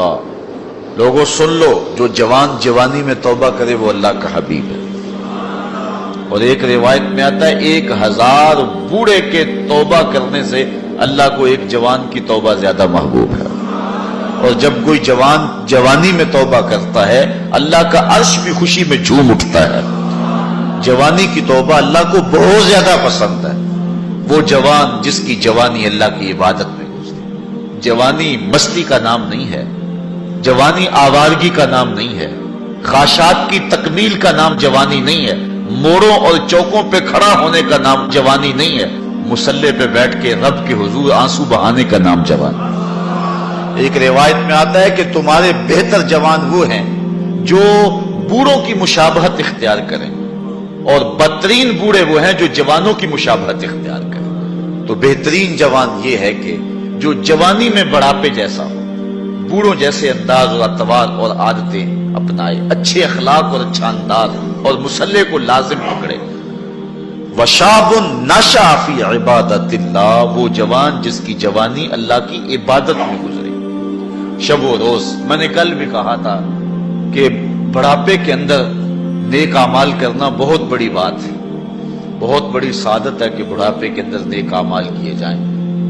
اللہ، لوگوں سن لو، جو جوان جوانی میں توبہ کرے وہ اللہ کا حبیب ہے۔ اور ایک روایت میں آتا ہے 1000 بوڑھے کے توبہ کرنے سے اللہ کو ایک جوان کی توبہ زیادہ محبوب ہے۔ اور جب کوئی جوان جوانی میں توبہ کرتا ہے اللہ کا عرش بھی خوشی میں جھوم اٹھتا ہے۔ جوانی کی توبہ اللہ کو بہت زیادہ پسند ہے۔ وہ جوان جس کی جوانی اللہ کی عبادت میں گزری۔ جوانی مستی کا نام نہیں ہے، جوانی آوارگی کا نام نہیں ہے، خواہشات کی تکمیل کا نام جوانی نہیں ہے، موڑوں اور چوکوں پہ کھڑا ہونے کا نام جوانی نہیں ہے، مصلی پہ بیٹھ کے رب کے حضور آنسو بہانے کا نام جوانی۔ ایک روایت میں آتا ہے کہ تمہارے بہتر جوان وہ ہیں جو بوڑھوں کی مشابہت اختیار کریں، اور بدترین بوڑھے وہ ہیں جو جوانوں کی مشابہت اختیار کریں۔ تو بہترین جوان یہ ہے کہ جو جوانی میں بڑھاپے جیسا ہو، بوڑھوں جیسے انداز اور اطوار اور عادتیں اپنائے، اچھے اخلاق اور اچھا انداز اور مصلی کو لازم پکڑے۔ وشاب نشأ فی عبادت اللہ، وہ جوان جس کی جوانی اللہ کی عبادت میں گزری۔ شب و روز، میں نے کل بھی کہا تھا کہ بڑھاپے کے اندر نیک اعمال کرنا بہت بڑی بات ہے، بہت بڑی سعادت ہے کہ بڑھاپے کے اندر نیک اعمال کیے جائیں،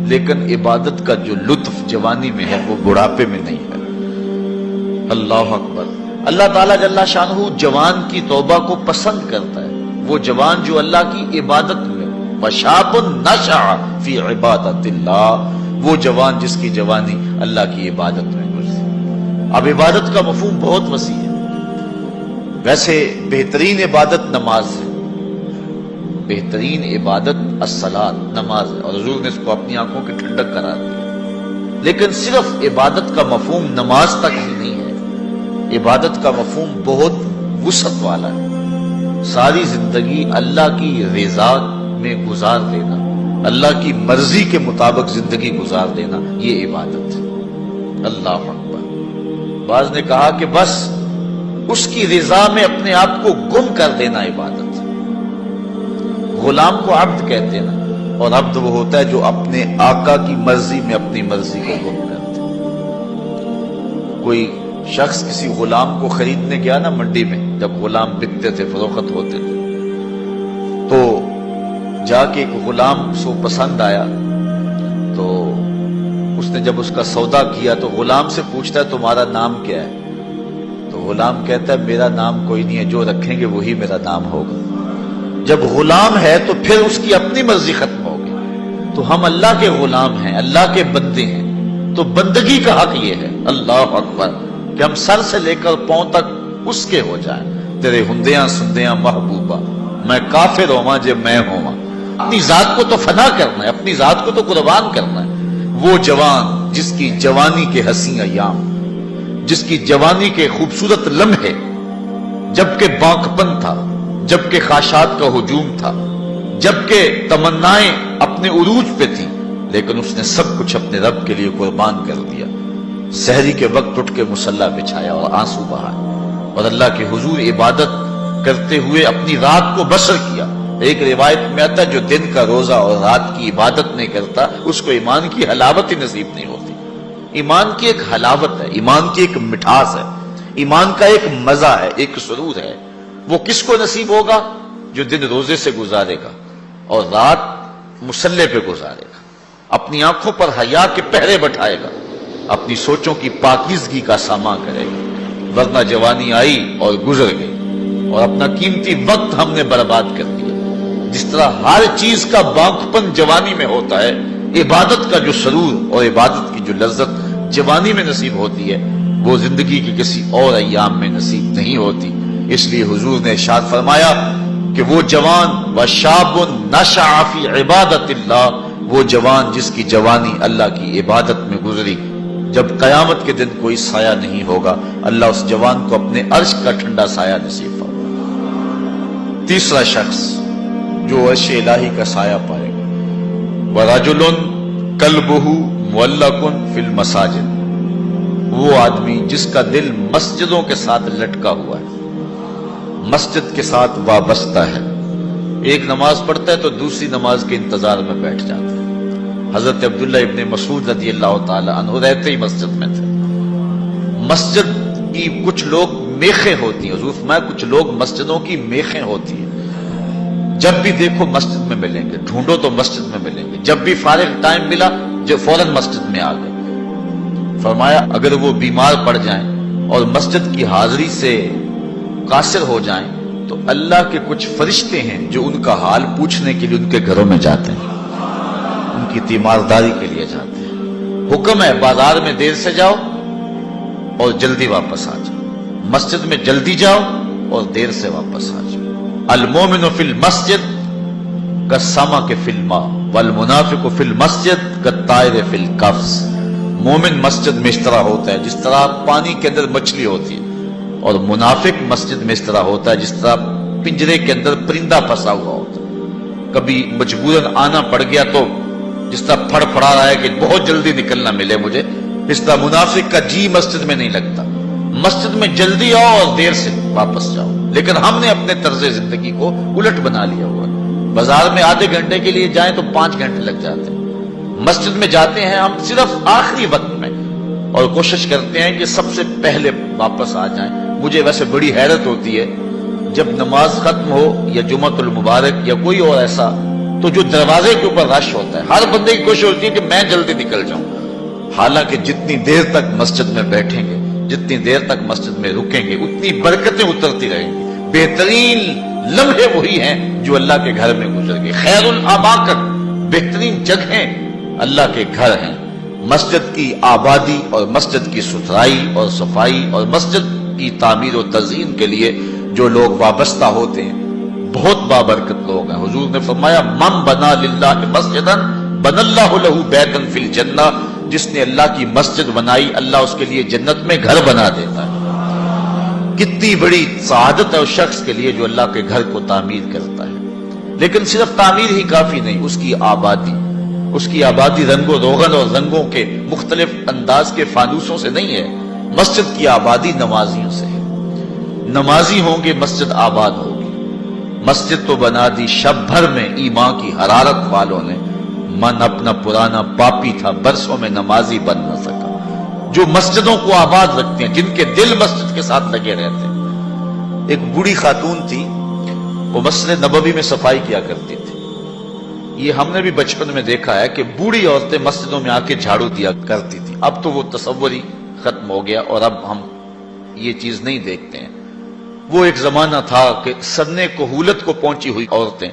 لیکن عبادت کا جو لطف جوانی میں ہے وہ بڑھاپے میں نہیں ہے۔ اللہ اکبر۔ اللہ تعالیٰ جل شانہ جوان کی توبہ کو پسند کرتا ہے، وہ جوان جو اللہ کی عبادت میں، وشاب نشأ فی عبادت اللہ، وہ جوان جس کی جوانی اللہ کی عبادت میں گزری۔ اب عبادت کا مفہوم بہت وسیع ہے۔ ویسے بہترین عبادت نماز ہے، بہترین عبادت الصلاۃ، نماز ہے، اور حضور نے اس کو اپنی آنکھوں کی ٹھنڈک قرار دیا۔ لیکن صرف عبادت کا مفہوم نماز تک ہی نہیں ہے، عبادت کا مفہوم بہت وسعت والا ہے۔ ساری زندگی اللہ کی رضا میں گزار دینا، اللہ کی مرضی کے مطابق زندگی گزار دینا، یہ عبادت ہے۔ اللہ اکبر۔ بعض نے کہا کہ بس اس کی رضا میں اپنے آپ کو گم کر دینا عبادت ہے۔ غلام کو عبد کہتے ہیں نا، اور عبد وہ ہوتا ہے جو اپنے آقا کی مرضی میں اپنی مرضی کو گم کرتے ہیں۔ کوئی شخص کسی غلام کو خریدنے گیا نا منڈی میں، جب غلام بکتے تھے، فروخت ہوتے تھے، تو جا کے ایک غلام اس کو پسند آیا، تو اس نے جب اس کا سودا کیا تو غلام سے پوچھتا ہے تمہارا نام کیا ہے؟ تو غلام کہتا ہے میرا نام کوئی نہیں ہے، جو رکھیں گے وہی میرا نام ہوگا۔ جب غلام ہے تو پھر اس کی اپنی مرضی ختم ہوگی۔ تو ہم اللہ کے غلام ہیں، اللہ کے بندے ہیں، تو بندگی کا حق یہ ہے، اللہ اکبر، کہ ہم سر سے لے کر پاؤں تک اس کے ہو جائیں۔ تیرے ہندیاں سندیاں محبوبہ، میں کافر ہوواں جے میں ہوواں۔ اپنی ذات کو تو فنا کرنا ہے، اپنی ذات کو تو قربان کرنا ہے۔ وہ جوان جس کی جوانی کے حسین ایام، جس کی جوانی کے خوبصورت لمحے، جبکہ بانکپن تھا، جبکہ خواہشات کا ہجوم تھا، جبکہ تمنائیں اپنے عروج پہ تھیں، لیکن اس نے سب کچھ اپنے رب کے لیے قربان کر دیا۔ سحری کے وقت اٹھ کے مصلی بچھایا اور آنسو بہائے، اور اللہ کے حضور عبادت کرتے ہوئے اپنی رات کو بسر کیا۔ ایک روایت میں آتا ہے جو دن کا روزہ اور رات کی عبادت نہیں کرتا اس کو ایمان کی حلاوت ہی نصیب نہیں ہوتی۔ ایمان کی ایک حلاوت ہے، ایمان کی ایک مٹھاس ہے، ایمان کا ایک مزہ ہے، ایک سرور ہے۔ وہ کس کو نصیب ہوگا؟ جو دن روزے سے گزارے گا اور رات مصلی پہ گزارے گا، اپنی آنکھوں پر حیا کے پہرے بٹھائے گا، اپنی سوچوں کی پاکیزگی کا سامان کرے گا۔ ورنہ جوانی آئی اور گزر گئی، اور اپنا قیمتی وقت ہم نے برباد کر دیا۔ جس طرح ہر چیز کا بانکپن جوانی میں ہوتا ہے، عبادت کا جو سرور اور عبادت کی جو لذت جوانی میں نصیب ہوتی ہے وہ زندگی کے کسی اور ایام میں نصیب نہیں ہوتی۔ اس لیے حضور نے ارشاد فرمایا کہ وہ جوان وشاب نشأ فی عبادت اللہ، وہ جوان جس کی جوانی اللہ کی عبادت میں گزری، جب قیامت کے دن کوئی سایہ نہیں ہوگا اللہ اس جوان کو اپنے عرش کا ٹھنڈا سایہ نصیب فرمائے۔ تیسرا شخص جو عرش الہی کا سایہ پائے گا، وَرَجُلٌ قَلْبُهُ مُعَلَّقٌ فِي الْمَسَاجِدِ، وہ آدمی جس کا دل مسجدوں کے ساتھ لٹکا ہوا ہے، مسجد کے ساتھ وابستہ ہے، ایک نماز پڑھتا ہے تو دوسری نماز کے انتظار میں بیٹھ جاتا ہے۔ حضرت عبداللہ ابن مسعود رضی اللہ تعالی عنہ رہتے ہی مسجد میں تھے، مسجد کی کچھ لوگ میخیں ہوتی ہیں، حضور فرمایا کچھ لوگ مسجدوں کی میخیں ہوتی ہیں، جب بھی دیکھو مسجد میں ملیں گے، ڈھونڈو تو مسجد میں ملیں گے، جب بھی فارغ ٹائم ملا جو فوراً مسجد میں آ گئے۔ فرمایا اگر وہ بیمار پڑ جائیں اور مسجد کی حاضری سے قاصر ہو جائیں تو اللہ کے کچھ فرشتے ہیں جو ان کا حال پوچھنے کے لیے ان کے گھروں میں جاتے ہیں، ان کی تیمارداری کے لیے جاتے ہیں۔ حکم ہے بازار میں دیر سے جاؤ اور جلدی واپس آ جاؤ، مسجد میں جلدی جاؤ اور دیر سے واپس آ جاؤ۔ المومن فی المسجد کالسمک فی الماء والمنافق فی المسجد کالطائر فی القفص۔ مومن مسجد میں اس طرح ہوتا ہے جس طرح پانی کے اندر مچھلی ہوتی ہے، اور منافق مسجد میں اس طرح ہوتا ہے جس طرح پنجرے کے اندر پرندہ پھنسا ہوا ہوتا ہے، کبھی مجبوراً آنا پڑ گیا تو جس طرح پھڑ پھڑا رہا ہے کہ بہت جلدی نکلنا ملے مجھے، اس طرح منافق کا جی مسجد میں نہیں لگتا۔ مسجد میں جلدی آؤ اور دیر سے واپس جاؤ، لیکن ہم نے اپنے طرز زندگی کو الٹ بنا لیا ہوا ہے۔ بازار میں آدھے گھنٹے کے لیے جائیں تو 5 گھنٹے لگ جاتے ہیں، مسجد میں جاتے ہیں ہم صرف آخری وقت میں اور کوشش کرتے ہیں کہ سب سے پہلے واپس آ جائیں۔ مجھے ویسے بڑی حیرت ہوتی ہے جب نماز ختم ہو یا جمعۃ المبارک یا کوئی اور ایسا، تو جو دروازے کے اوپر رش ہوتا ہے ہر بندے کی کوشش ہوتی ہے کہ میں جلدی نکل جاؤں، حالانکہ جتنی دیر تک مسجد میں بیٹھیں گے، جتنی دیر تک مسجد میں رکیں گے، اتنی برکتیں اترتی رہیں گی۔ بہترین لمحے وہی ہیں جو اللہ کے گھر میں گزر گئے۔ خیر الاماکن، بہترین جگہیں اللہ کے گھر ہیں۔ مسجد کی آبادی اور مسجد کی ستھرائی اور صفائی اور مسجد کی تعمیر و تزئین کے لیے جو لوگ وابستہ ہوتے ہیں بہت بابرکت لوگ ہیں۔ حضور نے فرمایا من بنا للہ مسجدا بن اللہ لہ بیتا فی الجنہ، جس نے اللہ کی مسجد بنائی اللہ اس کے لیے جنت میں گھر بنا دیتا ہے۔ کتنی بڑی سعادت ہے اس شخص کے لیے جو اللہ کے گھر کو تعمیر کرتا ہے۔ لیکن صرف تعمیر ہی کافی نہیں، اس کی آبادی رنگ و روغن اور رنگوں کے مختلف انداز کے فانوسوں سے نہیں ہے، مسجد کی آبادی نمازیوں سے ہے۔ نمازی ہوں گے مسجد آباد ہوگی۔ مسجد تو بنا دی شب بھر میں ایمان کی حرارت والوں نے، من اپنا پرانا پاپی تھا برسوں میں نمازی بن نہ سکا۔ جو مسجدوں کو آباد رکھتے ہیں، جن کے دل مسجد کے ساتھ لگے رہتے ہیں۔ ایک بوڑھی خاتون تھی، وہ مسجد نبوی میں صفائی کیا کرتی تھی۔ یہ ہم نے بھی بچپن میں دیکھا ہے کہ بوڑھی عورتیں مسجدوں میں آ کے جھاڑو دیا کرتی تھی۔ اب تو وہ تصور ہی ختم ہو گیا اور اب ہم یہ چیز نہیں دیکھتے ہیں۔ وہ ایک زمانہ تھا کہ سنِ کہولت کو پہنچی ہوئی عورتیں،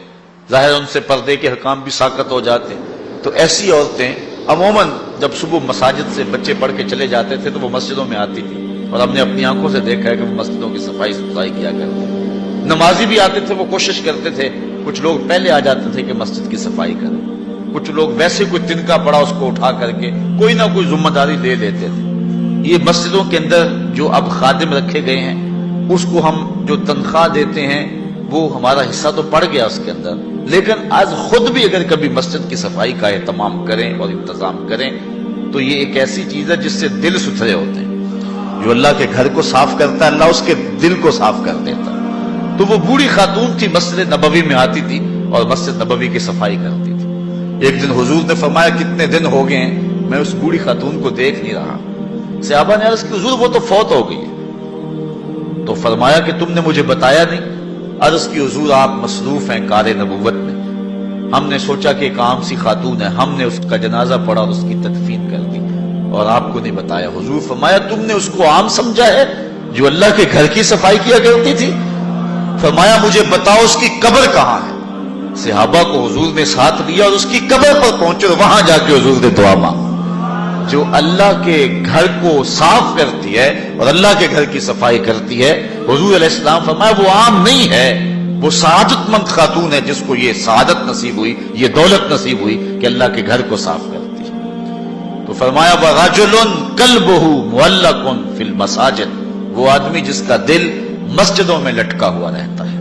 ظاہر ان سے پردے کے حکام بھی ساقط ہو جاتے ہیں، تو ایسی عورتیں عموماً جب صبح مساجد سے بچے پڑھ کے چلے جاتے تھے تو وہ مسجدوں میں آتی تھی، اور ہم نے اپنی آنکھوں سے دیکھا ہے کہ وہ مسجدوں کی صفائی ستھرائی کیا کرتے تھے۔ نمازی بھی آتے تھے، وہ کوشش کرتے تھے، کچھ لوگ پہلے آ جاتے تھے کہ مسجد کی صفائی کریں، کچھ لوگ ویسے کوئی تنکا پڑا اس کو اٹھا کر کے کوئی نہ کوئی ذمہ داری لے لیتے تھے۔ یہ مسجدوں کے اندر جو اب خادم رکھے گئے ہیں، اس کو ہم جو تنخواہ دیتے ہیں وہ ہمارا حصہ تو پڑ گیا اس کے اندر، لیکن آج خود بھی اگر کبھی مسجد کی صفائی کا اہتمام کریں اور انتظام کریں تو یہ ایک ایسی چیز ہے جس سے دل ستھرے ہوتے ہیں۔ جو اللہ کے گھر کو صاف کرتا ہے اللہ اس کے دل کو صاف کر دیتا ہے۔ تو وہ بوڑھی خاتون تھی، مسجد نبوی میں آتی تھی اور مسجد نبوی کی صفائی کرتی تھی۔ ایک دن حضور نے فرمایا کتنے دن ہو گئے ہیں میں اس بوڑھی خاتون کو دیکھ نہیں رہا۔ صحابہ نے عرض کی حضور وہ تو فوت ہو گئی ہے۔ تو فرمایا کہ تم نے مجھے بتایا نہیں؟ عرض کی حضور آپ مصروف ہیں کار نبوت میں، ہم نے سوچا کہ ایک عام سی خاتون ہے، ہم نے اس کا جنازہ پڑھا اور اس کی تدفین کر دی اور آپ کو نہیں بتایا۔ حضور فرمایا تم نے اس کو عام سمجھا ہے جو اللہ کے گھر کی صفائی کیا کرتی تھی؟ فرمایا مجھے بتاؤ اس کی قبر کہاں ہے؟ صحابہ کو حضور نے ساتھ لیا اور اس کی قبر پر پہنچے اور وہاں جا کے حضور نے دعا مانگی۔ جو اللہ کے گھر کو صاف کرتی ہے اور اللہ کے گھر کی صفائی کرتی ہے، حضور علیہ السلام فرمایا وہ عام نہیں ہے، وہ سعادت مند خاتون ہے جس کو یہ سعادت نصیب ہوئی، یہ دولت نصیب ہوئی کہ اللہ کے گھر کو صاف کرتی ہے۔ تو فرمایا وَرَجُلٌ قَلْبُهُ مُعَلَّقٌ فِي الْمَسَاجِدِ، وہ آدمی جس کا دل مسجدوں میں لٹکا ہوا رہتا ہے،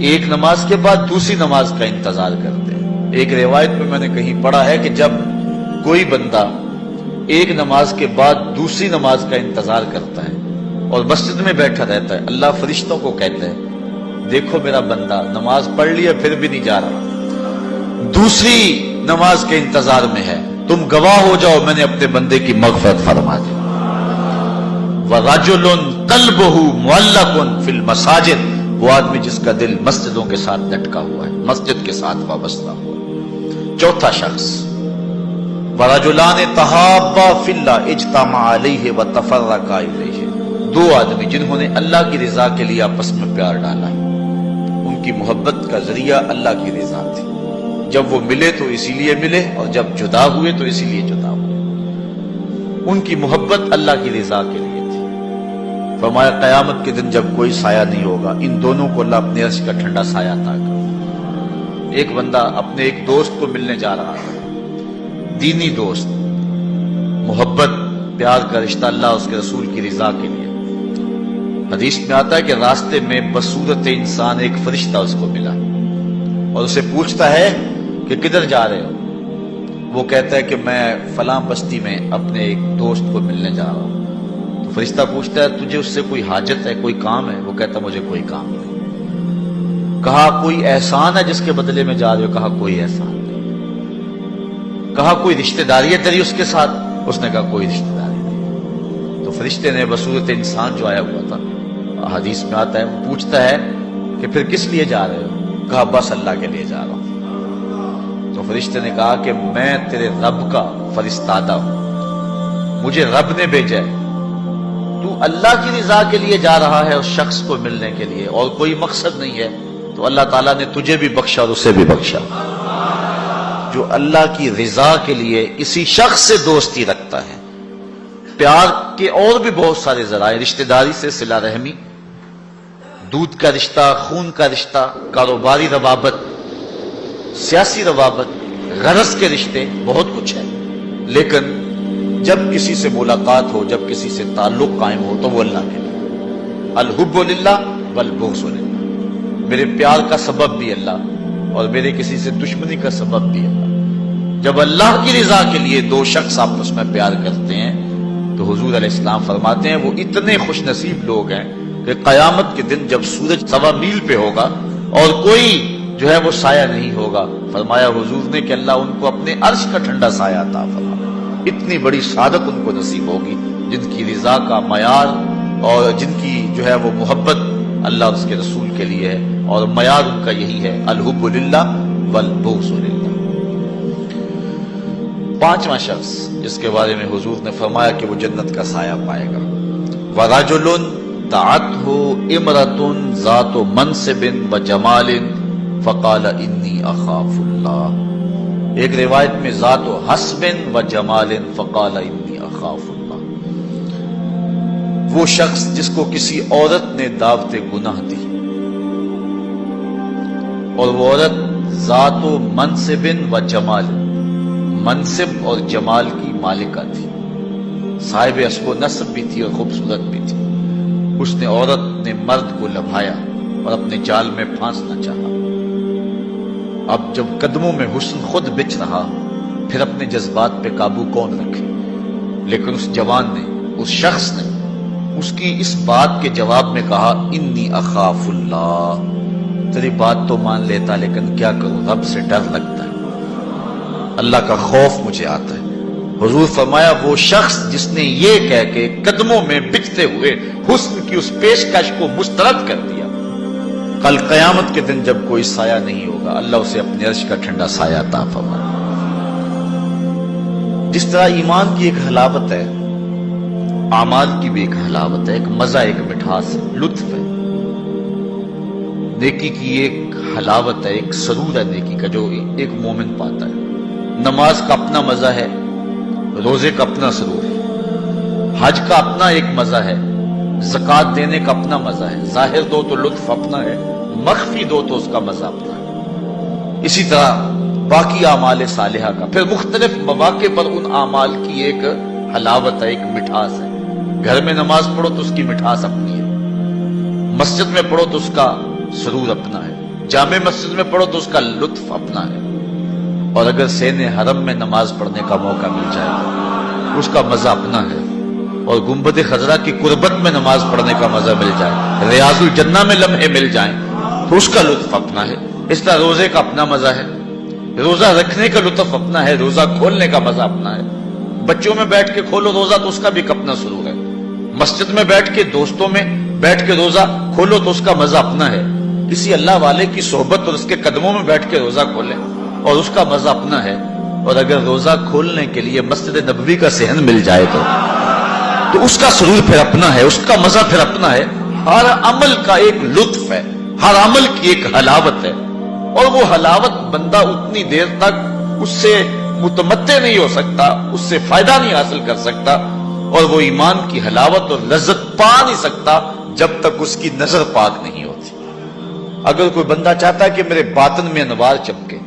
ایک نماز کے بعد دوسری نماز کا انتظار کرتے ہیں۔ ایک روایت میں نے کہیں پڑھا ہے کہ جب کوئی بندہ ایک نماز کے بعد دوسری نماز کا انتظار کرتا ہے اور مسجد میں بیٹھا رہتا ہے، اللہ فرشتوں کو کہتا ہے دیکھو میرا بندہ نماز پڑھ لیا پھر بھی نہیں جا رہا، دوسری نماز کے انتظار میں ہے، تم گواہ ہو جاؤ میں نے اپنے بندے کی مغفرت فرما دی۔ وَرَجُلٌ قَلْبُهُ مُعَلَّقٌ فِي الْمَسَاجِدِ، وہ آدمی جس کا دل مسجدوں کے ساتھ لٹکا ہوا ہے، مسجد کے ساتھ وابستہ ہوا۔ چوتھا شخص وَرَجُلَانِ تَحَابَّا فِي اللَّهِ اجْتَمَعَا عَلَيْهِ وَتَفَرَّقَا إِلَيْهِ، دو آدمی جنہوں نے اللہ کی رضا کے لیے آپس میں پیار ڈالا، ان کی محبت کا ذریعہ اللہ کی رضا تھی، جب وہ ملے تو اسی لیے ملے، اور جب جدا ہوئے تو اسی لیے جدا ہوئے، ان کی محبت اللہ کی رضا کے لیے تھی۔ فرمایا قیامت کے دن جب کوئی سایہ نہیں ہوگا، ان دونوں کو اللہ اپنے عرش کا ٹھنڈا سایہ عطا کرے۔ ایک بندہ اپنے ایک دوست کو ملنے جا رہا ہے، دینی دوست، محبت پیار کا رشتہ اللہ اس کے رسول کی رضا کے لیے۔ حدیث میں آتا ہے کہ راستے میں بصورت انسان ایک فرشتہ اس کو ملا اور اسے پوچھتا ہے کہ کدھر جا رہے ہو؟ وہ کہتا ہے کہ میں فلاں بستی میں اپنے ایک دوست کو ملنے جا رہا ہوں۔ تو فرشتہ پوچھتا ہے تجھے اس سے کوئی حاجت ہے، کوئی کام ہے؟ وہ کہتا مجھے کوئی کام نہیں۔ کہا کوئی احسان ہے جس کے بدلے میں جا رہے ہو؟ کہا کوئی احسان نہیں۔ کہا کوئی رشتہ داری ہے تیری اس کے ساتھ؟ اس نے کہا کوئی رشتہ داری نہیں۔ تو فرشتے نے بصورت انسان جو آیا ہوا تھا، حدیث میں آتا ہے، وہ پوچھتا ہے کہ پھر کس لیے جا رہے ہو؟ کہا بس اللہ کے لیے جا رہا ہوں۔ تو فرشتے نے کہا کہ میں تیرے رب کا فرستادہ ہوں، مجھے رب نے بھیجا ہے، تو اللہ کی رضا کے لیے جا رہا ہے اس شخص کو ملنے کے لیے، اور کوئی مقصد نہیں ہے، تو اللہ تعالیٰ نے تجھے بھی بخشا اور اسے بھی بخشا۔ جو اللہ کی رضا کے لیے اسی شخص سے دوستی رکھتا ہے۔ پیار کے اور بھی بہت سارے ذرائع، رشتہ داری سے صلہ رحمی، دودھ کا رشتہ، خون کا رشتہ، کاروباری روابط، سیاسی روابط، غرض کے رشتے، بہت کچھ ہے، لیکن جب کسی سے ملاقات ہو، جب کسی سے تعلق قائم ہو تو وہ اللہ کے لیے۔ الحب للہ والبغض للہ، میرے پیار کا سبب بھی اللہ اور میرے کسی سے دشمنی کا سبب بھی اللہ۔ جب اللہ کی رضا کے لیے دو شخص آپس میں پیار کرتے ہیں تو حضور علیہ السلام فرماتے ہیں وہ اتنے خوش نصیب لوگ ہیں کہ قیامت کے دن جب سورج 1.25 میل پہ ہوگا اور کوئی جو ہے وہ سایہ نہیں ہوگا، فرمایا حضور نے کہ اللہ ان کو اپنے عرش کا ٹھنڈا سایہ عطا فرمائے۔ اتنی بڑی سعادت ان کو نصیب ہوگی جن کی رضا کا معیار اور جن کی جو ہے وہ محبت اللہ اور اس کے رسول کے لیے ہے، اور معیار ان کا یہی ہے، الحب للہ والبغض للہ۔ پانچواں شخص جس کے بارے میں حضور نے فرمایا کہ وہ جنت کا سایہ پائے گا، وَرَجُلٌ دَعَتْهُ امْرَأَةٌ ذَاتُ مَنْصِبٍ وَجَمَالٍ فَقَالَ إِنِّي أَخَافُ اللَّهَ، ایک روایت میں ذات و حسب و جمال فقال انی اخاف اللہ، وہ شخص جس کو کسی عورت نے دعوت گناہ دی اور وہ عورت ذات و منصب و جمال، منصب اور جمال کی مالکہ تھی، صاحب اسب و نسب بھی تھی اور خوبصورت بھی تھی۔ اس نے عورت نے مرد کو لبھایا اور اپنے جال میں پھانسنا چاہا۔ اب جب قدموں میں حسن خود بچ رہا، پھر اپنے جذبات پہ قابو کون رکھے؟ لیکن اس جوان نے، اس شخص نے اس کی اس بات کے جواب میں کہا انی اخاف اللہ، تیری بات تو مان لیتا لیکن کیا کروں، رب سے ڈر لگتا ہے، اللہ کا خوف مجھے آتا ہے۔ حضور فرمایا وہ شخص جس نے یہ کہہ کے قدموں میں بچتے ہوئے حسن کی اس پیشکش کو مسترد کر دیا، کل قیامت کے دن جب کوئی سایہ نہیں ہوگا اللہ اسے اپنے عرش کا ٹھنڈا سایہ عطا فرمائے۔ جس طرح ایمان کی ایک حلاوت ہے، اعمال کی بھی ایک حلاوت ہے، ایک مزہ، ایک مٹھاس ہے، لطف ہے، نیکی کی ایک حلاوت ہے، ایک سرور ہے نیکی کا جو ایک مومن پاتا ہے۔ نماز کا اپنا مزہ ہے، روزے کا اپنا سرور ہے، حج کا اپنا ایک مزہ ہے، زکوٰۃ دینے کا اپنا مزہ ہے، ظاہر دو تو لطف اپنا ہے، مخفی دو تو اس کا مزہ اپنا ہے۔ اسی طرح باقی اعمال صالحہ کا پھر مختلف مواقع پر ان اعمال کی ایک حلاوت ہے، ایک مٹھاس ہے۔ گھر میں نماز پڑھو تو اس کی مٹھاس اپنی ہے، مسجد میں پڑھو تو اس کا سرور اپنا ہے، جامع مسجد میں پڑھو تو اس کا لطف اپنا ہے، اور اگر سین حرم میں نماز پڑھنے کا موقع مل جائے اس کا مزہ اپنا ہے، اور گنبد خضرا کی قربت میں نماز پڑھنے کا مزہ مل جائے، ریاض الجنہ میں لمحے مل جائیں تو اس کا لطف اپنا ہے۔ اس طرح روزے کا اپنا مزہ ہے، روزہ رکھنے کا لطف اپنا ہے، روزہ کھولنے کا مزہ اپنا ہے۔ بچوں میں بیٹھ کے کھولو روزہ تو اس کا بھی ایک اپنا سرور ہے، مسجد میں بیٹھ کے دوستوں میں بیٹھ کے روزہ کھولو تو اس کا مزہ اپنا ہے، کسی اللہ والے کی صحبت اور اس کے قدموں میں بیٹھ کے روزہ کھولیں اور اس کا مزہ اپنا ہے، اور اگر روزہ کھولنے کے لیے مسجد نبوی کا صحن مل جائے تو اس کا سرور پھر اپنا ہے، اس کا مزہ پھر اپنا ہے۔ ہر عمل کا ایک لطف ہے، ہر عمل کی ایک حلاوت ہے، اور وہ حلاوت بندہ اتنی دیر تک اس سے متمتع نہیں ہو سکتا، اس سے فائدہ نہیں حاصل کر سکتا، اور وہ ایمان کی حلاوت اور لذت پا نہیں سکتا جب تک اس کی نظر پاک نہیں ہوتی۔ اگر کوئی بندہ چاہتا ہے کہ میرے باطن میں انوار چمکے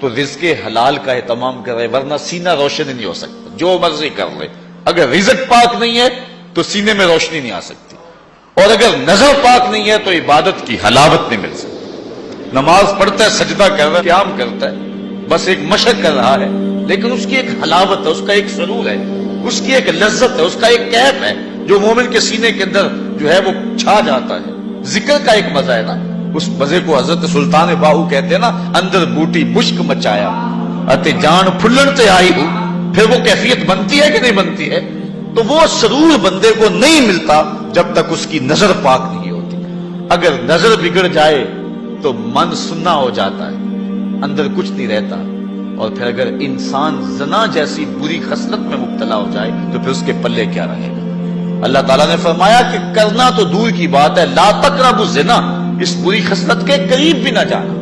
تو رزق حلال کا اہتمام کرے، ورنہ سینہ روشن نہیں ہو سکتا، جو مرضی کر لے، اگر رزق پاک نہیں ہے تو سینے میں روشنی نہیں آ سکتی، اور اگر نظر پاک نہیں ہے تو عبادت کی حلاوت نہیں مل سکتی۔ نماز پڑھتا ہے، سجدہ کر رہا ہے، قیام کرتا ہے، بس ایک مشق کر رہا ہے، لیکن اس کی ایک حلاوت ہے، اس کا ایک سرور ہے، اس کی ایک لذت ہے، اس کا ایک کیف ہے جو مومن کے سینے کے اندر جو ہے وہ چھا جاتا ہے۔ ذکر کا ایک مزہ ہے نا، اس مزے کو حضرت سلطان باہو کہتے ہیں نا، اندر بوٹی مشک مچایا اتے جان پھلن تے آئی ہو، پھر وہ کیفیت بنتی ہے کہ نہیں بنتی ہے؟ تو وہ سرور بندے کو نہیں ملتا جب تک اس کی نظر پاک نہیں ہوتی۔ اگر نظر بگڑ جائے تو من سننا ہو جاتا ہے، اندر کچھ نہیں رہتا، اور پھر اگر انسان زنا جیسی بری خصلت میں مبتلا ہو جائے تو پھر اس کے پلے کیا رہے گا؟ اللہ تعالیٰ نے فرمایا کہ کرنا تو دور کی بات ہے، لا تقربوا الزنا، اس بری خصلت کے قریب بھی نہ جانا۔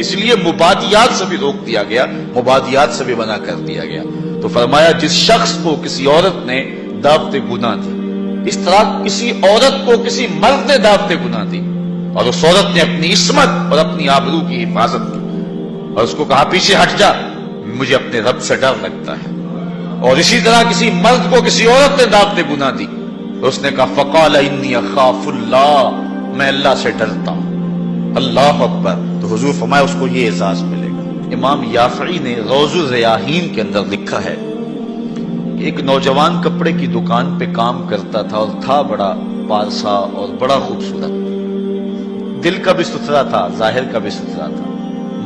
اس لیے مبادیات سے بھی روک دیا گیا، مبادیات سے بھی منع کر دیا گیا۔ تو فرمایا جس شخص کو کسی عورت نے دعوت گناہ دی، اس طرح کسی عورت کو کسی مرد نے دعوت گناہ دی، اور اس عورت نے اپنی عصمت اور اپنی آبرو کی حفاظت کی، اور اس کو کہا پیچھے ہٹ جا، مجھے اپنے رب سے ڈر لگتا ہے، اور اسی طرح کسی مرد کو کسی عورت نے دعوت گناہ دی، اس نے کہا فقال انی اخاف اللہ، میں اللہ سے ڈرتا ہوں۔ اللہ اکبر۔ تو حضور فرمایا اس کو یہ اعزاز ملے گا۔ امام یافعی نے روض الریاحین کے اندر لکھا ہے کہ ایک نوجوان کپڑے کی دکان پہ کام کرتا تھا، اور تھا بڑا پارسا اور بڑا خوبصورت، دل کا بھی ستھرا تھا، ظاہر کا بھی ستھرا تھا،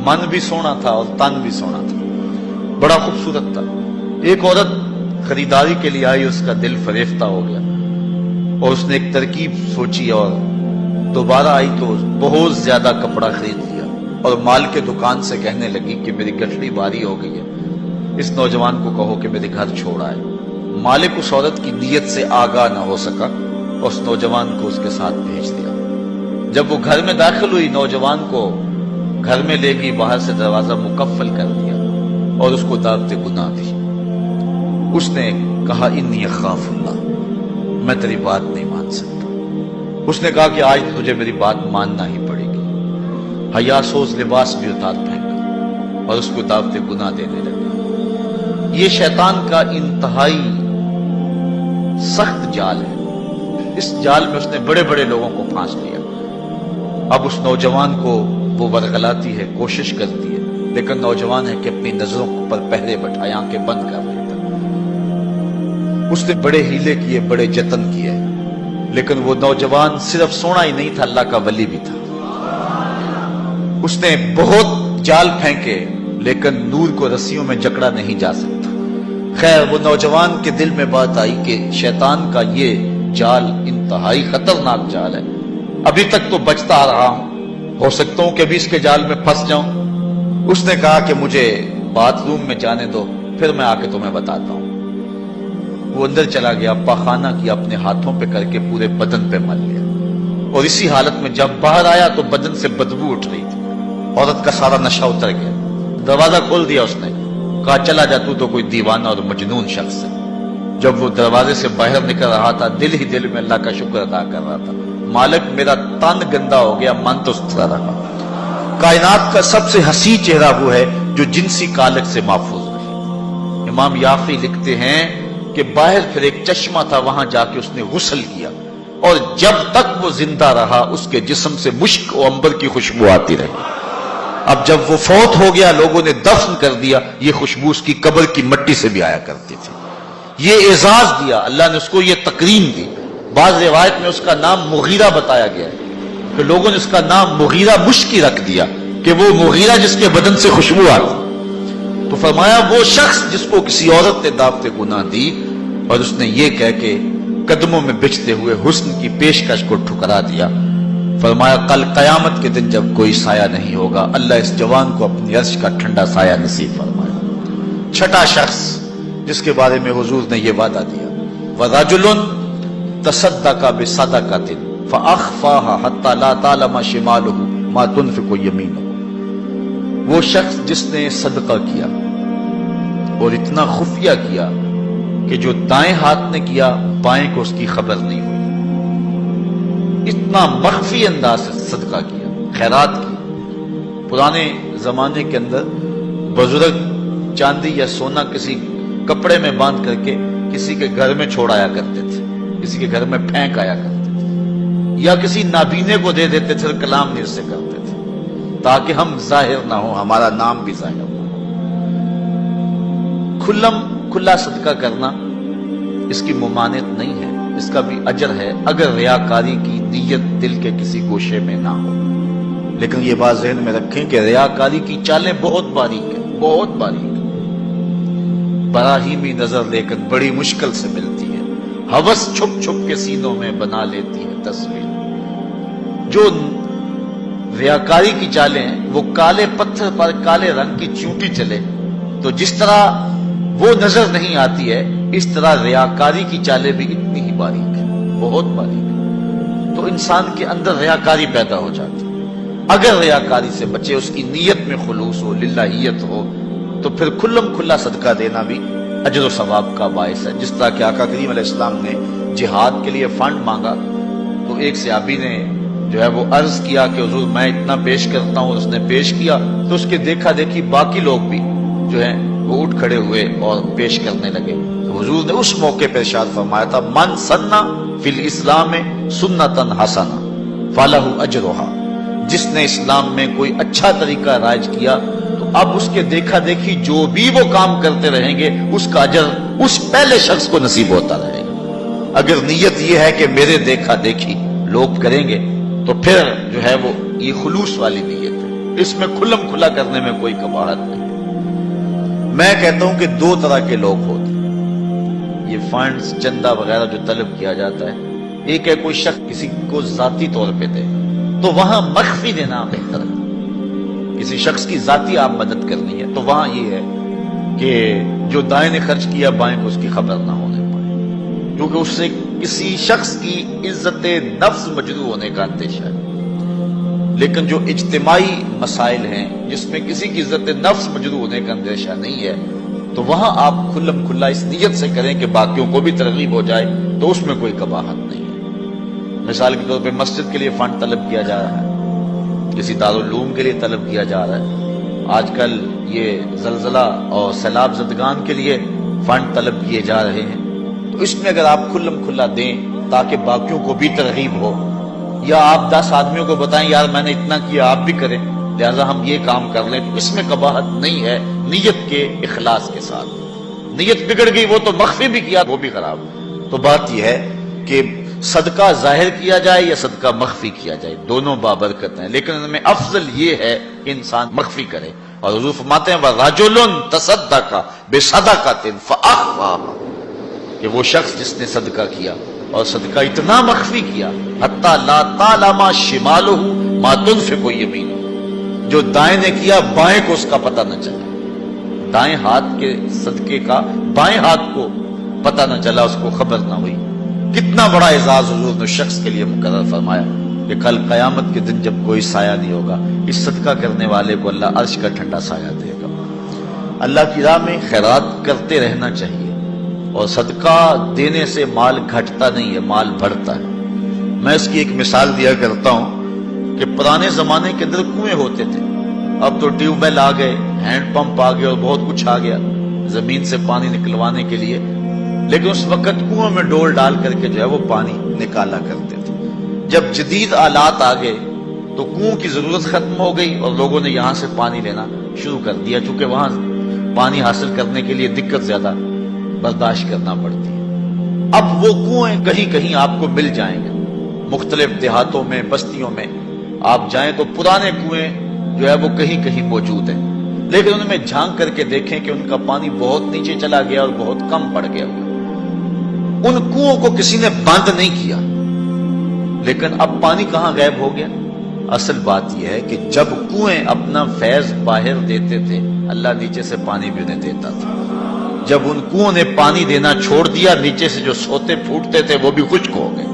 من بھی سونا تھا اور تن بھی سونا تھا، بڑا خوبصورت تھا۔ ایک عورت خریداری کے لیے آئی، اس کا دل فریفتہ ہو گیا، اور اس نے ایک ترکیب سوچی، اور دوبارہ آئی تو بہت زیادہ کپڑا خرید لیا، اور مال کے دکان سے کہنے لگی کہ میری گٹھڑی باری ہو گئی ہے، اس نوجوان کو کہو کہ میرے گھر چھوڑ آئے۔ مالک اس عورت کی نیت سے آگاہ نہ ہو سکا، اور اس نوجوان کو اس کے ساتھ بھیج دیا۔ جب وہ گھر میں داخل ہوئی، نوجوان کو گھر میں لے گئی، باہر سے دروازہ مقفل کر دیا، اور اس کو دعوت گناہ دی۔ اس نے کہا انی اخاف اللہ، میں تیری بات نہیں مان سکتا۔ اس نے کہا کہ آج تجھے میری بات ماننا ہی پڑے گی۔ حیا سوز لباس بھی اتار پھینکا اور اس کو دعوت گناہ دینے لگا۔ یہ شیطان کا انتہائی سخت جال ہے، اس جال میں اس نے بڑے بڑے لوگوں کو پھانس لیا۔ اب اس نوجوان کو وہ ورغلاتی ہے، کوشش کرتی ہے، لیکن نوجوان ہے کہ اپنی نظروں پر پہرے بٹھائے، آنکھیں بند کر لیتا۔ اس نے بڑے ہیلے کیے، بڑے جتن کیے، لیکن وہ نوجوان صرف سونا ہی نہیں تھا، اللہ کا ولی بھی تھا۔ اس نے بہت جال پھینکے، لیکن نور کو رسیوں میں جکڑا نہیں جا سکتا۔ خیر، وہ نوجوان کے دل میں بات آئی کہ شیطان کا یہ جال انتہائی خطرناک جال ہے، ابھی تک تو بچتا آ رہا ہوں، ہو سکتا ہوں کہ ابھی اس کے جال میں پھنس جاؤں۔ اس نے کہا کہ مجھے باتھ روم میں جانے دو، پھر میں آ کے تمہیں بتاتا ہوں۔ وہ اندر چلا گیا، پاخانہ کیا، اپنے ہاتھوں پہ کر کے پورے بدن پہ مل لیا، اور اسی حالت میں جب باہر آیا تو بدن سے بدبو اٹھ رہی تھی، عورت کا سارا نشہ اتر گیا۔ دروازہ کھول دیا اس نے، کہا چلا جا، تو کوئی دیوانہ اور مجنون شخص ہے۔ جب وہ دروازے سے باہر نکل رہا تھا، دل ہی دل میں اللہ کا شکر ادا کر رہا تھا، مالک میرا تن گندا ہو گیا، من تو ستھرا رہا۔ کائنات کا سب سے حسین چہرہ وہ ہے جو جنسی کالک سے محفوظ رہے۔ امام یافعی لکھتے ہیں کہ باہر پھر ایک چشمہ تھا، وہاں جا کے اس نے غسل کیا، اور جب تک وہ زندہ رہا اس کے جسم سے مشک و عنبر کی خوشبو آتی رہی۔ اب جب وہ فوت ہو گیا، لوگوں نے دفن کر دیا، یہ خوشبو اس کی قبر کی مٹی سے بھی آیا کرتی تھی۔ یہ اعزاز دیا اللہ نے اس کو، یہ تکریم دی۔ بعض روایت میں اس کا نام مغیرہ بتایا گیا ہے کہ لوگوں نے اس کا نام مغیرہ مشکی رکھ دیا، کہ وہ مغیرہ جس کے بدن سے خوشبو آتی۔ تو فرمایا وہ شخص جس کو کسی عورت نے دعوت گناہ دی، اور اس نے یہ کہہ کے قدموں میں بچھتے ہوئے حسن کی پیشکش کو ٹھکرا دیا. فرمایا کل قیامت کے دن جب کوئی سایہ نہیں ہوگا اللہ اس جوان کو اپنی عرش کا ٹھنڈا سایہ نصیب فرمایا. چھٹا شخص جس کے بارے میں حضور نے یہ وعدہ دیا وَرَجُلٌ تَصَدَّقَ بِصَدَقَةٍ فَأَخْفَاهَا حَتَّى لَا تَعْلَمَ شِمَالُهُ مَا تُنْفِقُ يَمِينُهُ. وہ شخص جس نے صدقہ کیا اور اتنا خفیہ کیا کہ جو دائیں ہاتھ نے کیا بائیں کو اس کی خبر نہیں ہوئی. اتنا مخفی انداز سے صدقہ کیا، خیرات کی. پرانے زمانے کے اندر بزرگ چاندی یا سونا کسی کپڑے میں باندھ کر کے کسی کے گھر میں چھوڑ آیا کرتے تھے، کسی کے گھر میں پھینک آیا کرتے تھے، یا کسی نابینے کو دے دیتے تھے اور کلام نیر سے کرتے تھے تاکہ ہم ظاہر نہ ہو، ہمارا نام بھی ظاہر نہ ہو. کھلا صدقہ کرنا اس کی ممانعت نہیں ہے، اس کا بھی اجر ہے اگر ریاکاری کی نیت دل کے کسی گوشے میں نہ ہو. لیکن یہ بات ذہن میں رکھیں کہ ریاکاری کی چالیں بہت باریک ہیں، بہت باریک. براہیمی نظر لیکن بڑی مشکل سے ملتی ہے. ہوس چھپ چھپ کے سینوں میں بنا لیتی ہے تصویر. جو ریاکاری کی چالیں ہیں وہ کالے پتھر پر کالے رنگ کی چونٹی چلے تو جس طرح وہ نظر نہیں آتی ہے اس طرح ریاکاری کی چالیں بھی اتنی ہی باریک ہیں، بہت باریک ہیں. تو انسان کے اندر ریاکاری پیدا ہو جاتی ہے. اگر ریاکاری سے بچے، اس کی نیت میں خلوص ہو، للہیت ہو، تو پھر کھلا صدقہ دینا بھی اجر و ثواب کا باعث ہے. جس طرح کہ آقا کریم علیہ السلام نے جہاد کے لیے فنڈ مانگا تو ایک صحابی نے جو ہے وہ عرض کیا کہ حضور میں اتنا پیش کرتا ہوں. اس نے پیش کیا تو اس کے دیکھا دیکھی باقی لوگ بھی جو ہیں وہ اٹھ کھڑے ہوئے اور پیش کرنے لگے. حضور نے اس موقع پر ارشاد فرمایا تھا من سنہ فی الاسلام سنتن حسنہ فلہ اجرھا. جس نے اسلام میں کوئی اچھا طریقہ رائج کیا تو اب اس کے دیکھا دیکھی جو بھی وہ کام کرتے رہیں گے اس کا اجر اس پہلے شخص کو نصیب ہوتا رہے گا. اگر نیت یہ ہے کہ میرے دیکھا دیکھی لوگ کریں گے تو پھر جو ہے وہ یہ خلوص والی نیت ہے، اس میں کھلا کرنے میں کوئی قباحت نہیں. میں کہتا ہوں کہ دو طرح کے لوگ ہوتے ہیں. یہ فنڈز چندہ وغیرہ جو طلب کیا جاتا ہے، ایک ہے کوئی شخص کسی کو ذاتی طور پہ دے تو وہاں مخفی دینا بہتر ہے. کسی شخص کی ذاتی آپ مدد کرنی ہے تو وہاں یہ ہے کہ جو دائیں نے خرچ کیا بائیں کو اس کی خبر نہ ہونے پائے، کیونکہ اس سے کسی شخص کی عزت نفس مجروح ہونے کا اندیشہ ہے. لیکن جو اجتماعی مسائل ہیں جس میں کسی کی عزت نفس مجروح ہونے کا اندیشہ نہیں ہے تو وہاں آپ کھلا اس نیت سے کریں کہ باقیوں کو بھی ترغیب ہو جائے تو اس میں کوئی قباحت نہیں ہے. مثال کے طور پہ مسجد کے لیے فنڈ طلب کیا جا رہا ہے، کسی دارالعلوم کے لیے طلب کیا جا رہا ہے، آج کل یہ زلزلہ اور سیلاب زدگان کے لیے فنڈ طلب کیے جا رہے ہیں، تو اس میں اگر آپ کھلا دیں تاکہ باقیوں کو بھی ترغیب ہو، یا آپ 10 آدمیوں کو بتائیں یار میں نے اتنا کیا آپ بھی کریں لہذا ہم یہ کام کر لیں، تو اس میں قباحت نہیں ہے نیت کے اخلاص کے ساتھ. نیت بگڑ گئی وہ تو مخفی بھی کیا وہ بھی خراب. تو بات یہ ہے کہ صدقہ ظاہر کیا جائے یا صدقہ مخفی کیا جائے دونوں بابرکت ہیں، لیکن ان میں افضل یہ ہے کہ انسان مخفی کرے. اور حضور فرماتے ہیں وَرَجُلٌ تَصَدَّقَ بِصَدَقَةٍ فَأَخْفَاهَا، کہ وہ شخص جس نے صدقہ کیا اور صدقہ اتنا مخفی کیا حَتَّى لَا تَعْلَمَ شِمَالُهُ مَا تُنْفِقُ يَمِينُهُ، جو دائیں نے کیا بائیں کو اس کا پتہ نہ چلا. دائیں ہاتھ کے صدقے کا بائیں ہاتھ کو پتہ نہ چلا، اس کو خبر نہ ہوئی. کتنا بڑا اعزاز حضور نے شخص کے لیے مقرر فرمایا کہ کل قیامت کے دن جب کوئی سایہ نہیں ہوگا اس صدقہ کرنے والے کو اللہ عرش کا ٹھنڈا سایہ دے گا. اللہ کی راہ میں خیرات کرتے رہنا چاہیے، اور صدقہ دینے سے مال گھٹتا نہیں ہے، مال بڑھتا ہے. میں اس کی ایک مثال دیا کرتا ہوں کہ پرانے زمانے کے اندر کنویں ہوتے تھے، اب تو ٹیوب ویل آ گئے، ہینڈ پمپ آ گئے اور بہت کچھ آ گیا زمین سے پانی نکلوانے کے لیے. لیکن اس وقت کنویں میں ڈول ڈال کر کے جو ہے وہ پانی نکالا کرتے تھے. جب جدید آلات آ گئے تو کنویں کی ضرورت ختم ہو گئی اور لوگوں نے یہاں سے پانی لینا شروع کر دیا، چونکہ وہاں پانی حاصل کرنے کے لیے دقت زیادہ برداشت کرنا پڑتی ہے. اب وہ کنویں کہیں کہیں آپ کو مل جائیں گے، مختلف دیہاتوں میں بستیوں میں آپ جائیں تو پرانے کنویں جو ہے وہ کہیں کہیں موجود ہیں، لیکن ان میں جھانک کر کے دیکھیں کہ ان کا پانی بہت نیچے چلا گیا اور بہت کم پڑ گیا. ان کنووں کو کسی نے بند نہیں کیا، لیکن اب پانی کہاں غائب ہو گیا؟ اصل بات یہ ہے کہ جب کنویں اپنا فیض باہر دیتے تھے اللہ نیچے سے پانی بھی انہیں دیتا تھا، جب ان کنووں نے پانی دینا چھوڑ دیا نیچے سے جو سوتے پھوٹتے تھے وہ بھی خشک ہو گئے۔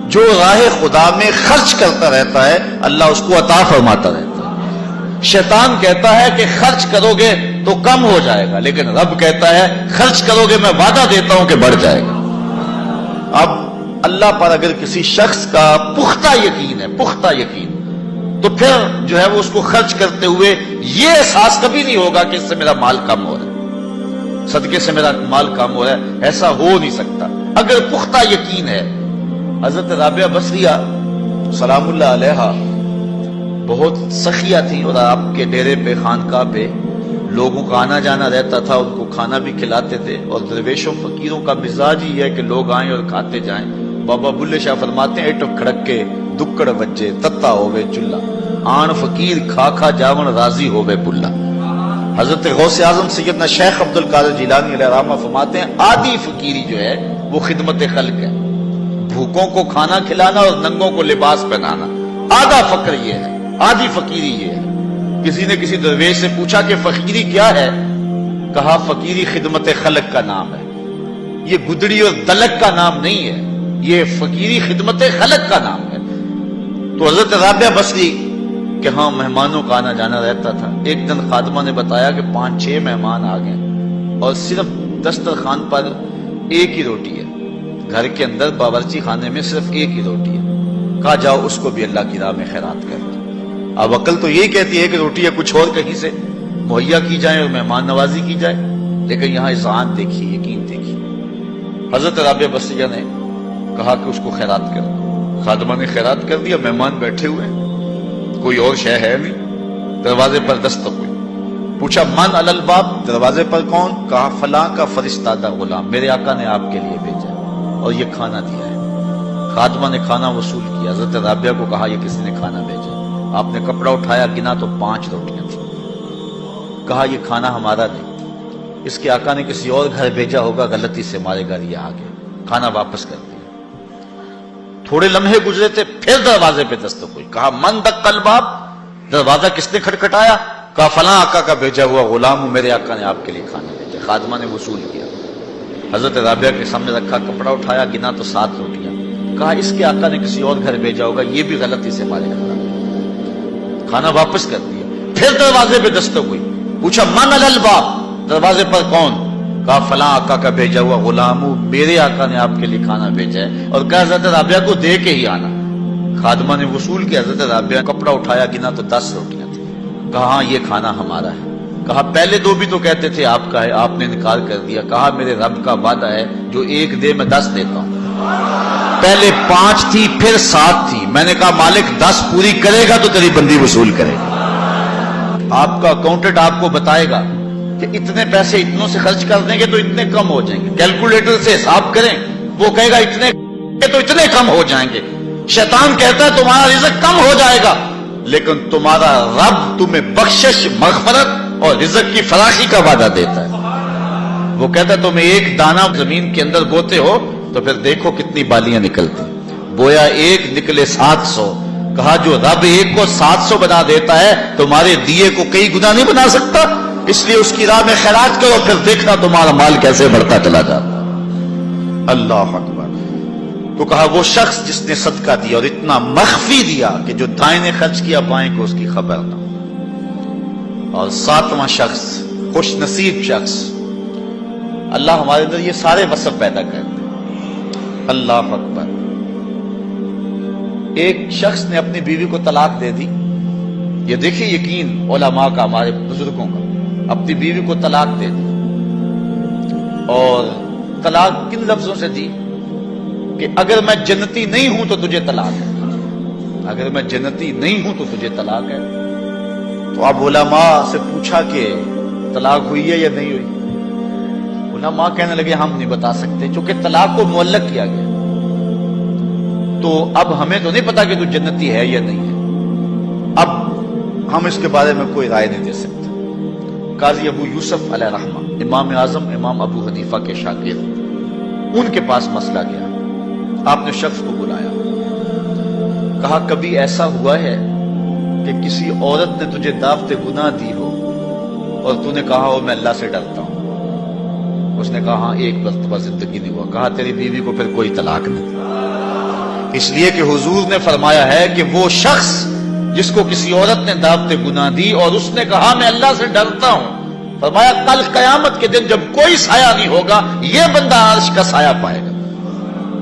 جو راہ خدا میں خرچ کرتا رہتا ہے اللہ اس کو عطا فرماتا رہتا ہے۔ شیطان کہتا ہے کہ خرچ کرو گے تو کم ہو جائے گا، لیکن رب کہتا ہے خرچ کرو گے میں وعدہ دیتا ہوں کہ بڑھ جائے گا۔ اب اللہ پر اگر کسی شخص کا پختہ یقین ہے، پختہ یقین، تو پھر جو ہے وہ اس کو خرچ کرتے ہوئے یہ احساس کبھی نہیں ہوگا کہ اس سے میرا مال کم ہو رہا ہے، صدقے سے میرا مال کم ہو رہا ہے، ایسا ہو نہیں سکتا اگر پختہ یقین ہے۔ حضرت رابعہ بصریہ سلام اللہ علیہا بہت سخیہ تھیں، اور آپ کے ڈیرے پہ خانقاہ پہ لوگوں کا آنا جانا رہتا تھا، ان کو کھانا بھی کھلاتے تھے، اور درویشوں فقیروں کا مزاج ہی ہے کہ لوگ آئیں اور کھاتے جائیں۔ بابا بلے شاہ فرماتے ہیں ایٹو کھڑک کے دکڑ وجے تتا ہوئے چلا، آن فقیر کھا کھا جاون راضی ہوئے بلا۔ حضرت غوث اعظم سیدنا شیخ عبد القادر جیلانی علیہ رحمہ فرماتے ہیں آدھی فقیری جو ہے وہ خدمت خلق ہے، بھوکوں کو کھانا کھلانا اور ننگوں کو لباس پہنانا، آدھا فقر یہ ہے، آدھی فقیری یہ ہے۔ کسی نے کسی درویش سے پوچھا کہ فقیری کیا ہے؟ کہا فقیری خدمت خلق کا نام ہے، یہ گدڑی اور دلک کا نام نہیں ہے، یہ فقیری خدمت خلق کا نام ہے۔ تو حضرت رابعہ بصری کہ ہاں مہمانوں کا آنا جانا رہتا تھا۔ ایک دن خادمہ نے بتایا کہ 5-6 مہمان آ گئے اور صرف دسترخوان پر ایک ہی روٹی ہے، گھر کے اندر باورچی خانے میں صرف ایک ہی روٹی ہے۔ کہا جاؤ اس کو بھی اللہ کی راہ میں خیرات کر دو۔ اب عقل تو یہی کہتی ہے کہ روٹی ہے کچھ اور کہیں سے مہیا کی جائے اور مہمان نوازی کی جائے، لیکن یہاں اذعان دیکھیے، یقین دیکھیے۔ حضرت رابعہ بصریہ نے کہا کہ اس کو خیرات کر دو۔ خادمہ نے خیرات کر دیا، مہمان بیٹھے ہوئے ہیں، کوئی اور شے ہے نہیں۔ دروازے پر دستک ہوئی، پوچھا من علی الباب، دروازے پر کون؟ کہا فلاں کا فرستادہ غلام، میرے آقا نے آپ کے لیے بھیجا اور یہ کھانا دیا ہے۔ خادمہ نے کھانا وصول کیا، حضرت رابعہ کو کہا یہ کسی نے کھانا بھیجا۔ آپ نے کپڑا اٹھایا، گنا تو 5 روٹیاں تھیں۔ کہا یہ کھانا ہمارا نہیں، اس کے آقا نے کسی اور گھر بھیجا ہوگا، غلطی سے ہمارے گھر یہ آ گیا، کھانا واپس کر دیا۔ تھوڑے لمحے گزرے تھے، پھر دروازے پہ دستک ہوئی، کہا من دق الباب، دروازہ کس نے کھٹکھٹایا؟ کہا فلاں آقا کا بھیجا ہوا غلام ہوں، میرے آقا نے آپ کے لیے کھانا بھیجا۔ خادمہ نے وصول کیا، حضرت رابعہ کے سامنے رکھا، کپڑا اٹھایا، گنا تو 7 روٹیاں۔ کہا اس کے آقا نے کسی اور گھر بھیجا ہوگا، یہ بھی غلطی سے ہمارے گھر آ گیا، کھانا واپس کر دیا۔ پھر دروازے پہ دستک ہوئی، پوچھا من علی الباب، دروازے پر کون؟ کہا فلاں آقا کا بھیجا ہوا غلام ہوں، میرے آقا نے آپ کے لیے کھانا بھیجا ہے، اور کہا حضرت رابعہ کو دے کے ہی آنا۔ خادمہ نے وصول کیا، حضرت رابعہ کپڑا اٹھایا، گنا تو 10 روٹیاں تھیں۔ کہا ہاں یہ کھانا ہمارا ہے۔ کہا پہلے 2 بھی تو کہتے تھے آپ کا ہے، آپ نے انکار کر دیا۔ کہا میرے رب کا وعدہ ہے جو 1 دے میں 10 دیتا ہوں۔ پہلے 5 تھی، پھر 7 تھی، میں نے کہا مالک 10 پوری کرے گا تو تیری بندی وصول کرے گا۔ آپ کا اکاؤنٹنٹ آپ کو بتائے گا کہ اتنے پیسے اتنوں سے خرچ کر دیں گے تو اتنے کم ہو جائیں گے، کیلکولیٹر سے حساب کریں، وہ کہے گا اتنے تو اتنے کم ہو جائیں گے۔ شیطان کہتا ہے تمہارا رزق کم ہو جائے گا، لیکن تمہارا رب تمہیں بخشش، مغفرت اور رزق کی فراخی کا وعدہ دیتا ہے۔ وہ کہتا ہے تمہیں 1 دانہ زمین کے اندر بوتے ہو تو پھر دیکھو کتنی بالیاں نکلتی، بویا 1 نکلے 700۔ کہا جو رب 1 کو 700 بنا دیتا ہے تمہارے دیے کو کئی گنا نہیں بنا سکتا، اس لیے اس کی راہ میں خیرات کرو، پھر دیکھنا تمہارا مال کیسے بڑھتا چلا جاتا۔ اللہ اکبر۔ تو کہا وہ شخص جس نے صدقہ دیا اور اتنا مخفی دیا کہ جو دائیں نے خرچ کیا بائیں کو اس کی خبر نہ ہو۔ اور 7واں شخص، خوش نصیب شخص، اللہ ہمارے اندر یہ سارے وصف پیدا کرتے ہیں۔ اللہ اکبر۔ ایک شخص نے اپنی بیوی کو طلاق دے دی، یہ دیکھیں یقین علماء کا، ہمارے بزرگوں کا، اپنی بیوی کو طلاق دے دی، اور طلاق کن لفظوں سے دی کہ اگر میں جنتی نہیں ہوں تو تجھے طلاق ہے، اگر میں جنتی نہیں ہوں تو تجھے طلاق ہے۔ تو اب علماء سے پوچھا کہ طلاق ہوئی ہے یا نہیں ہوئی؟ علماء کہنے لگے ہم نہیں بتا سکتے، چونکہ طلاق کو معلق کیا گیا، تو اب ہمیں تو نہیں پتا کہ تو جنتی ہے یا نہیں ہے، اب ہم اس کے بارے میں کوئی رائے نہیں دے سکتے۔ قاضی ابو یوسف علیہ رحمہ، امام اعظم امام ابو حنیفہ کے شاگرد، ان کے پاس مسئلہ گیا. آپ نے شخص کو بلایا, کہا کبھی ایسا ہوا ہے کہ کسی عورت نے تجھے دعوت گناہ دی ہو اور تو نے کہا ہو میں اللہ سے ڈرتا ہوں؟ اس نے کہا ہاں ایک مرتبہ زندگی نہیں ہوا. کہا تیری بیوی کو پھر کوئی طلاق نہیں, اس لیے کہ حضور نے فرمایا ہے کہ وہ شخص جس کو کسی عورت نے دعوت گناہ دی اور اس نے کہا میں اللہ سے ڈرتا ہوں, فرمایا کل قیامت کے دن جب کوئی سایہ نہیں ہوگا یہ بندہ عرش کا سایہ پائے گا.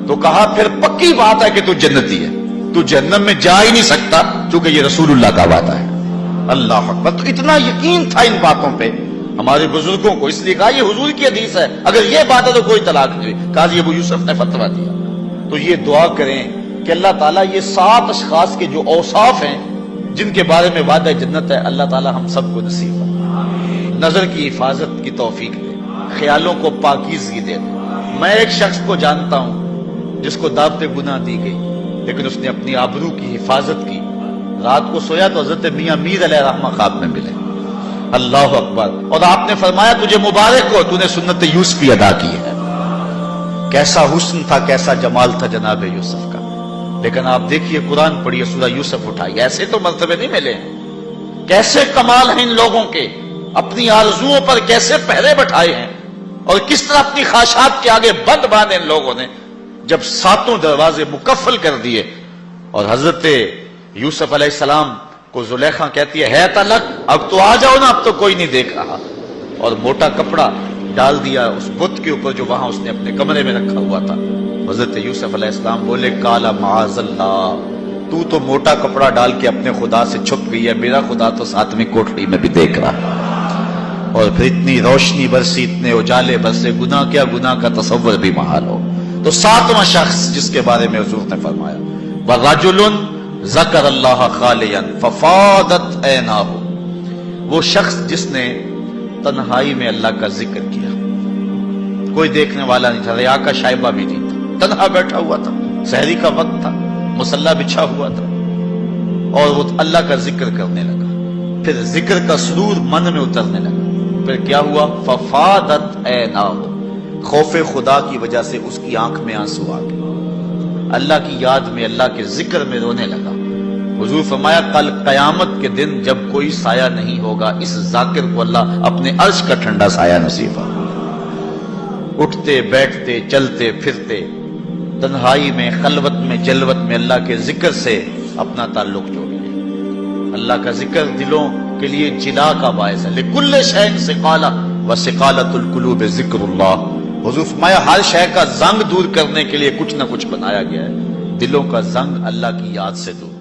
تو کہا پھر پکی بات ہے کہ تو جنتی ہے, تو جہنم میں جا ہی نہیں سکتا چونکہ یہ رسول اللہ کا وعدہ ہے. اللہ اکبر. تو اتنا یقین تھا ان باتوں پہ ہمارے بزرگوں کو, اس لیے کہا یہ حضور کی حدیث ہے, اگر یہ بات ہے تو کوئی طلاق نہیں ہوئی. قاضی ابو یوسف نے فتویٰ دیا. تو یہ دعا کریں کہ اللہ تعالیٰ یہ 7 اشخاص کے جو اوصاف ہیں جن کے بارے میں وعدہ جنت ہے, اللہ تعالیٰ ہم سب کو نصیب فرمائے. نظر کی حفاظت کی توفیق دے, خیالوں کو پاکیزگی دے دے. میں ایک شخص کو جانتا ہوں جس کو دعوت گناہ دی گئی لیکن اس نے اپنی آبرو کی حفاظت کی. رات کو سویا تو حضرت میاں میر علیہ الرحمہ خواب میں ملے. اللہ اکبر. اور آپ نے فرمایا تجھے مبارک ہو, تو نے سنت یوسفی ادا کی ہے. کیسا حسن تھا, کیسا جمال تھا جناب یوسف کا. لیکن آپ دیکھیے قرآن پڑھیے, سورہ یوسف اٹھائی, ایسے تو مرتبے نہیں ملے. کیسے کمال ہیں ان لوگوں کے, اپنی آرزوؤں پر کیسے پہرے بٹھائے ہیں اور کس طرح اپنی خواہشات کے آگے بند باندھے ان لوگوں نے. جب 7 دروازے مکفل کر دیے اور حضرت یوسف علیہ السلام کو زلیخا کہتی ہے تلک, اب تو آ جاؤ نا, اب تو کوئی نہیں دیکھ رہا, اور موٹا کپڑا ڈال دیا اس بت کے اوپر جو وہاں اس نے اپنے کمرے میں رکھا ہوا تھا. حضرت یوسف علیہ السلام بولے کالا معاذ اللہ, تو موٹا کپڑا ڈال کے اپنے خدا سے چھپ گئی ہے, میرا خدا تو 7ویں کوٹڑی میں بھی دیکھ رہا. اور پھر اتنی روشنی برسی, اتنے اجالے برسے, گناہ کیا گناہ کا تصور بھی محال ہو. تو 7واں شخص جس کے بارے میں حضور نے فرمایا وَرَجُلٌ ذکر اللہ خالیا ففاضت عیناہ, وہ شخص جس نے تنہائی میں اللہ کا ذکر کیا, کوئی دیکھنے والا نہیں تھا, ریا کا شائبہ بھی نہیں تھا, تنہا بیٹھا ہوا تھا, سحری کا وقت تھا, مصلی بچھا ہوا تھا, اور وہ اللہ کا ذکر کرنے لگا. پھر ذکر کا سرور من میں اترنے لگا. پھر کیا ہوا, ففاضت عیناہ, خوف خدا کی وجہ سے اس کی آنکھ میں آنسو آ گئے, اللہ کی یاد میں, اللہ کے ذکر میں رونے لگا. حضور فرمایا کل قیامت کے دن جب کوئی سایہ نہیں ہوگا, اس ذاکر کو اللہ اپنے عرش کا ٹھنڈا سایہ نصیب فرمائے. اٹھتے بیٹھتے چلتے پھرتے تنہائی میں, خلوت میں, جلوت میں اللہ کے ذکر سے اپنا تعلق جوڑیے. اللہ کا ذکر دلوں کے لیے جلا کا باعث ہے. لکل شیء ثقالہ وثقالۃ القلوب ذکر اللہ. حضور فرمایا ہر شے کا زنگ دور کرنے کے لیے کچھ نہ کچھ بنایا گیا ہے, دلوں کا زنگ اللہ کی یاد سے دور.